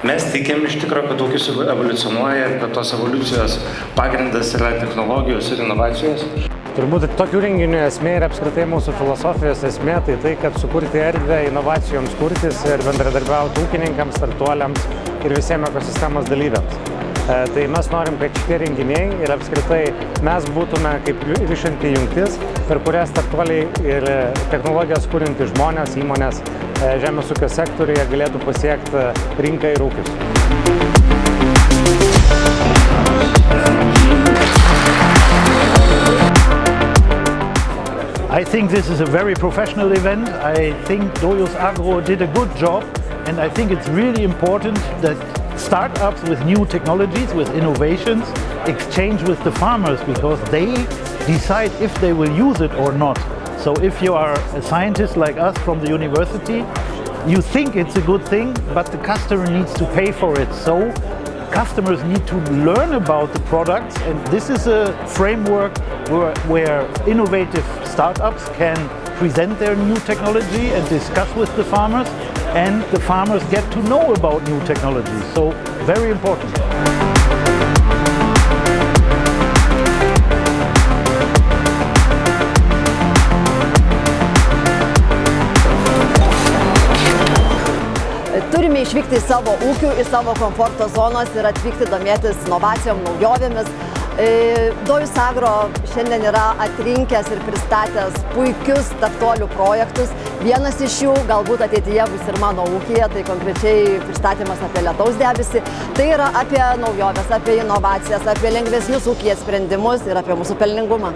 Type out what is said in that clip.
Mes tikim iš tikrųjų, kad ūkis evoliucionuoja ir kad tos evoliucijos pagrindas yra technologijos ir inovacijos. Turbūt tokių renginių esmė ir apskritai mūsų filosofijos esmė tai kad sukurti erdvę inovacijoms kurtis ir bendradarbiauti ūkininkams, startuoliams ir visiems ekosistemos dalyviams. Tai mes norim, kad šitie renginiai ir apskritai mes būtume kaip ryšanti jungtis, per kurią startuoliai ir technologijas kūrintys žmonės, įmonės žemės ūkio sektoriuje galėtų pasiekti rinką ir ūkius. I think this is a very professional event. I think Dojus Agro did a good job, and I think it's really important that startups with new technologies, with innovations, exchange with the farmers because they decide if they will use it or not. So if you are a scientist like us from the university, you think it's a good thing, but the customer needs to pay for it. So customers need to learn about the products, and this is a framework where innovative startups can present their new technology and discuss with the farmers, and the farmers get to know about new technologies. So very important. Turime išvykti į savo ūkių, į savo komforto zonos ir atvykti domėtis inovacijom, naujovėmis. Dojus Agro šiandien yra atrinkęs ir pristatęs puikius startuolių projektus. Vienas iš jų galbūt ateityje bus ir mano ūkyje, tai konkrečiai pristatymas apie lietaus debesį. Tai yra apie naujoves, apie inovacijas, apie lengvesnius ūkyje sprendimus ir apie mūsų pelningumą.